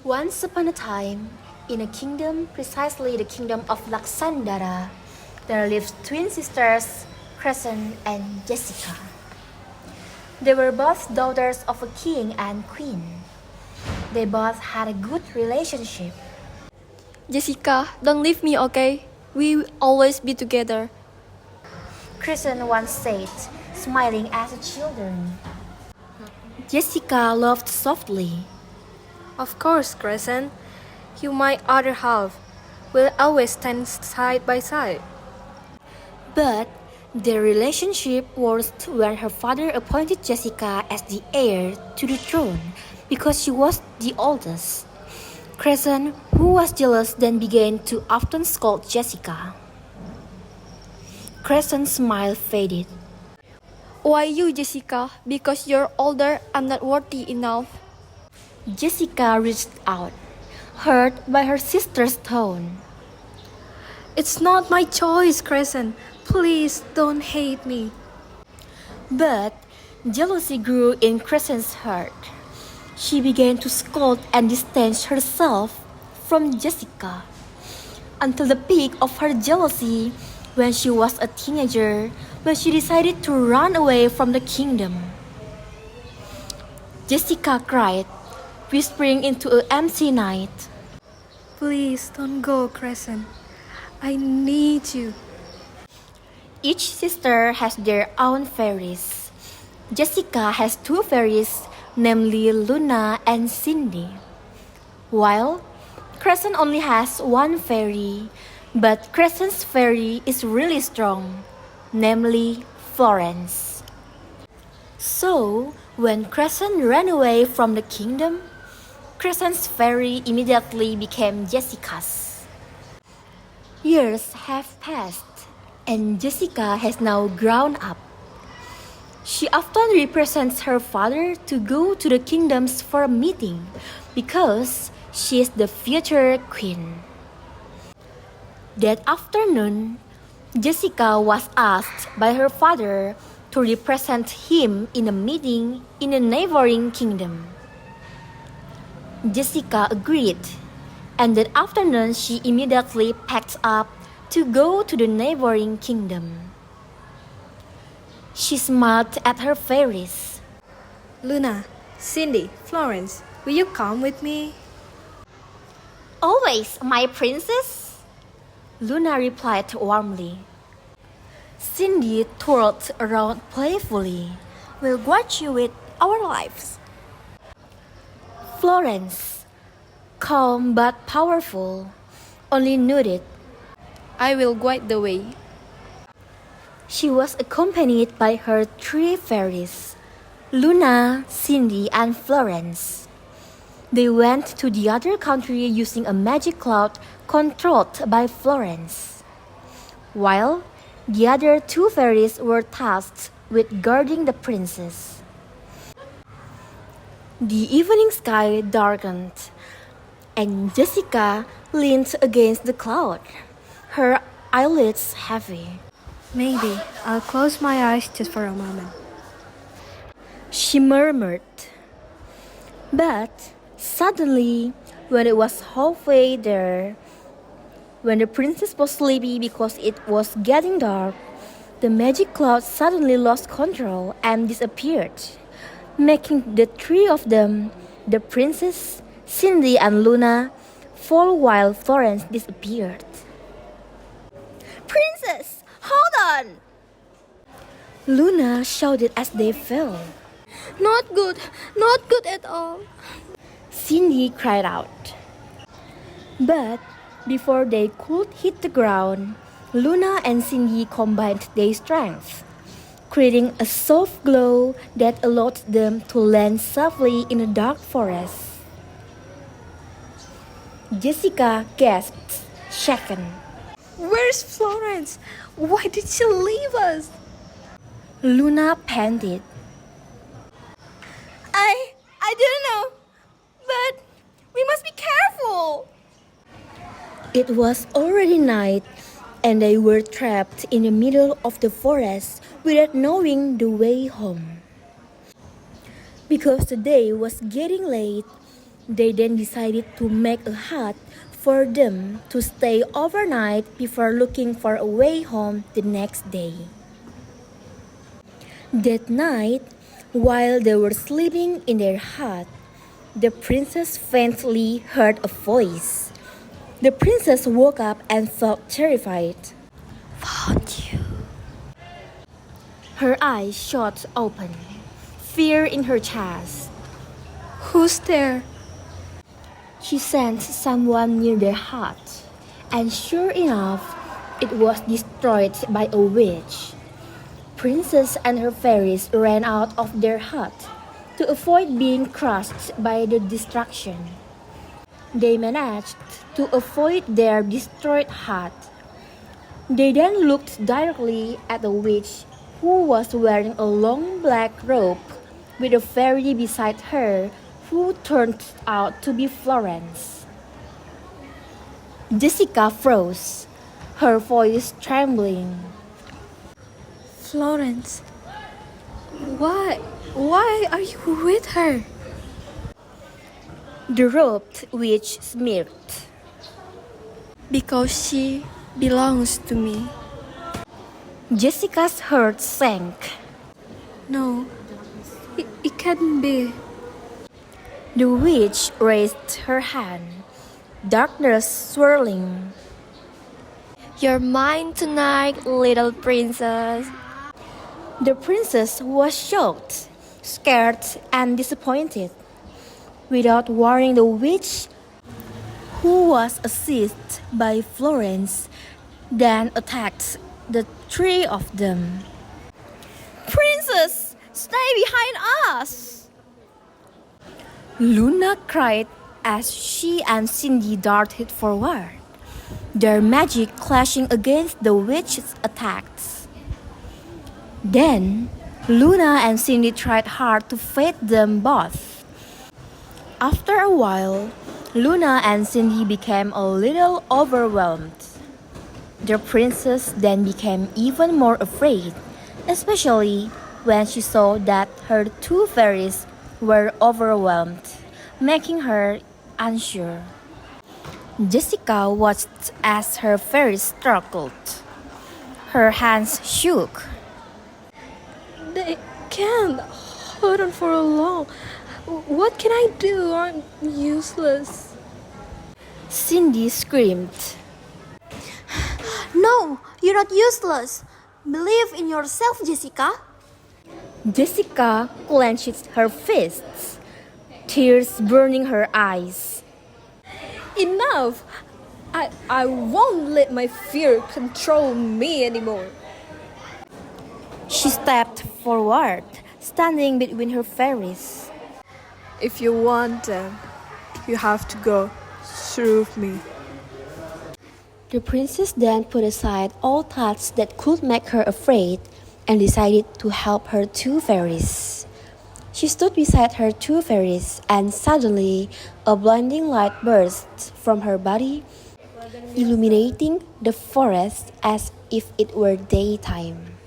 Once upon a time, in a kingdom, precisely the kingdom of Laksandara, there lived twin sisters, Crescent and Jessica. They were both daughters of a king and queen. They both had a good relationship. Jessica, don't leave me, okay? We will always be together. Crescent once said, smiling as a children. Jessica laughed softly. Of course, Crescent. You, my other half, will always stand side by side. But their relationship worsened when her father appointed Jessica as the heir to the throne because she was the oldest. Crescent, who was jealous, then began to often scold Jessica. Crescent's smile faded. Why you, Jessica? Because you're older, I'm not worthy enough. Jessica reached out, hurt by her sister's tone. It's not my choice, Crescent. Please don't hate me. But jealousy grew in Crescent's heart. She began to scold and distance herself from Jessica until the peak of her jealousy when she was a teenager, when she decided to run away from the kingdom. Jessica cried, whispering into an empty night. Please don't go, Crescent. I need you. Each sister has their own fairies. Jessica has two fairies, namely Luna and Cindy, while Crescent only has one fairy, but Crescent's fairy is really strong, namely Florence. So, when Crescent ran away from the kingdom, Crescent's fairy immediately became Jessica's. Years have passed, and Jessica has now grown up. She often represents her father to go to the kingdoms for a meeting because she is the future queen. That afternoon, Jessica was asked by her father to represent him in a meeting in a neighboring kingdom. Jessica agreed, and that afternoon she immediately packed up to go to the neighboring kingdom. She smiled at her fairies. Luna, Cindy, Florence, will you come with me? Always, my princess, Luna replied warmly. Cindy twirled around playfully. We'll watch you with our lives. Florence, calm but powerful, only nodded. I will guide the way. She was accompanied by her three fairies, Luna, Cindy, and Florence. They went to the other country using a magic cloud controlled by Florence, while the other two fairies were tasked with guarding the princess. The evening sky darkened, and Jessica leaned against the cloud, her eyelids heavy. Maybe I'll close my eyes just for a moment. She murmured. But suddenly, when it was halfway there, when the princess was sleepy because it was getting dark, the magic cloud suddenly lost control and disappeared, making the three of them, the princess, Cindy, and Luna, fall while Florence disappeared. Princess, hold on! Luna shouted as they fell. Not good at all. Cindy cried out. But before they could hit the ground, Luna and Cindy combined their strength, creating a soft glow that allowed them to land safely in a dark forest. Jessica gasped, shaken. Where's Florence? Why did she leave us? Luna panted. I don't know, but we must be careful. It was already night, and they were trapped in the middle of the forest without knowing the way home. Because the day was getting late, They then decided to make a hut for them to stay overnight before looking for a way home the next day. That night, while they were sleeping in their hut, the princess faintly heard a voice. The princess woke up and felt terrified. Found you. Her eyes shot open, fear in her chest. Who's there? She sensed someone near their hut, and sure enough, it was destroyed by a witch. Princess and her fairies ran out of their hut to avoid being crushed by the destruction. They managed to avoid their destroyed hut. They then looked directly at the witch who was wearing a long black robe with a fairy beside her who turned out to be Florence. Jessica froze, her voice trembling. Florence. Why are you with her? The robed witch smirked. Because she belongs to me. Jessica's heart sank. No, it can't be. The witch raised her hand, darkness swirling. You're mine tonight, little princess. The princess was shocked, scared, and disappointed. Without warning, the witch, who was assisted by Florence, then attacked the three of them. "Princess, stay behind us!" Luna cried as she and Cindy darted forward, their magic clashing against the witch's attacks. Then, Luna and Cindy tried hard to fight them both. After a while, Luna and Cindy became a little overwhelmed. The princess then became even more afraid, especially when she saw that her two fairies were overwhelmed, making her unsure. Jessica watched as her fairies struggled. Her hands shook. They can't hold on for long. What can I do? I'm useless. Cindy screamed. No, you're not useless. Believe in yourself, Jessica. Jessica clenched her fists, tears burning her eyes. Enough! I won't let my fear control me anymore. She stepped forward, standing between her fairies. If you want them, you have to go through me. The princess then put aside all thoughts that could make her afraid and decided to help her two fairies. She stood beside her two fairies, and suddenly a blinding light burst from her body, illuminating the forest as if it were daytime.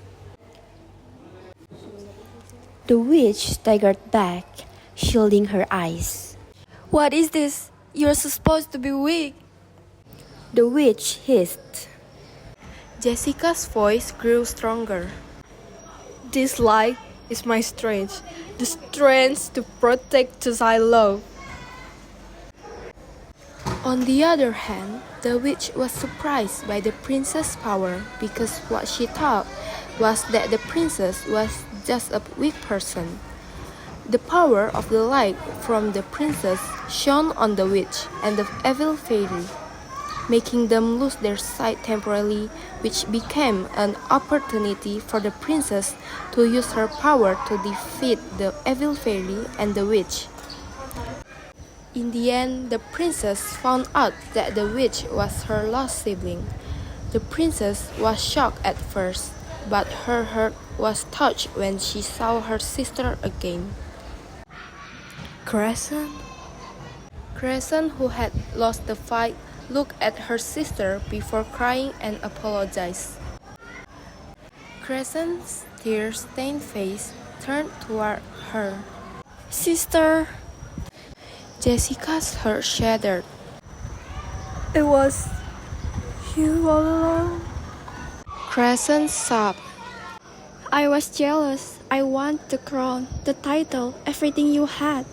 The witch staggered back, shielding her eyes. What is this? You're supposed to be weak. The witch hissed. Jessica's voice grew stronger. This light is my strength, the strength to protect those I love. On the other hand, the witch was surprised by the princess' power because what she thought was that the princess was just a weak person. The power of the light from the princess shone on the witch and the evil fairy, making them lose their sight temporarily, which became an opportunity for the princess to use her power to defeat the evil fairy and the witch. In the end, the princess found out that the witch was her lost sibling. The princess was shocked at first, but her heart was touched when she saw her sister again. Crescent, who had lost the fight, looked at her sister before crying and apologized. Crescent's tear-stained face turned toward her. Sister, Jessica's heart shattered. It was you all along. Crescent sobbed. I was jealous. I want the crown, the title, everything you had.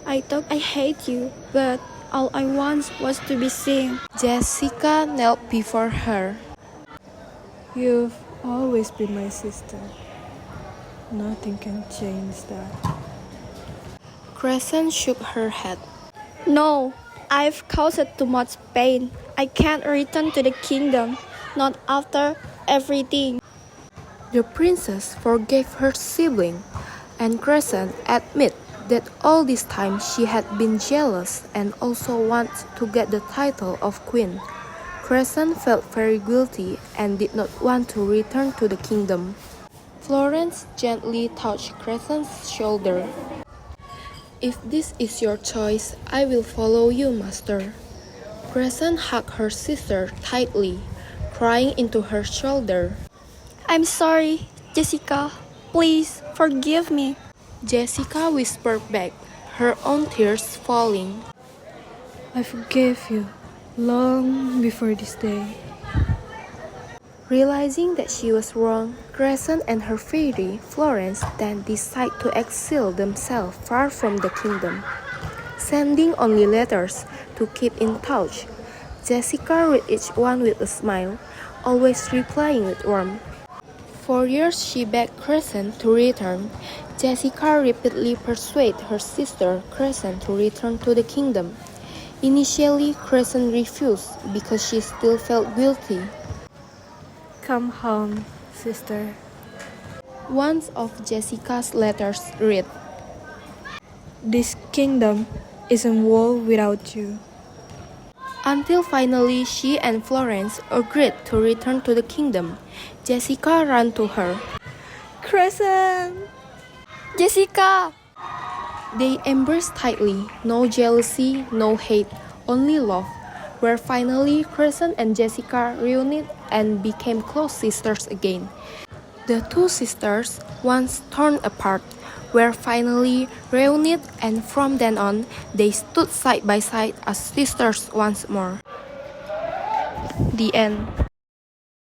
I thought I hate you, but all I want was to be seen. Jessica knelt before her. You've always been my sister. Nothing can change that. Crescent shook her head. No, I've caused too much pain. I can't return to the kingdom, not after everything. The princess forgave her sibling, and Crescent admitted that all this time she had been jealous and also wanted to get the title of queen. Crescent felt very guilty and did not want to return to the kingdom. Florence gently touched Crescent's shoulder. If this is your choice, I will follow you, master. Crescent hugged her sister tightly, crying into her shoulder. I'm sorry, Jessica. Please forgive me. Jessica whispered back, her own tears falling. I forgave you long before this day. Realizing that she was wrong, Crescent and her fairy, Florence, then decided to exile themselves far from the kingdom, sending only letters to keep in touch. Jessica read each one with a smile, always replying with warmth. For years she begged Crescent to return. Jessica repeatedly persuaded her sister Crescent to return to the kingdom. Initially, Crescent refused because she still felt guilty. Come home, sister. One of Jessica's letters read, This kingdom is a world without you. until finally she and Florence agreed to return to the kingdom. Jessica ran to her. Crescent! Jessica! They embraced tightly, no jealousy, no hate, only love. Where finally Crescent and Jessica reunited and became close sisters again. The two sisters, once torn apart, were finally reunited, and from then on, they stood side by side as sisters once more. The end.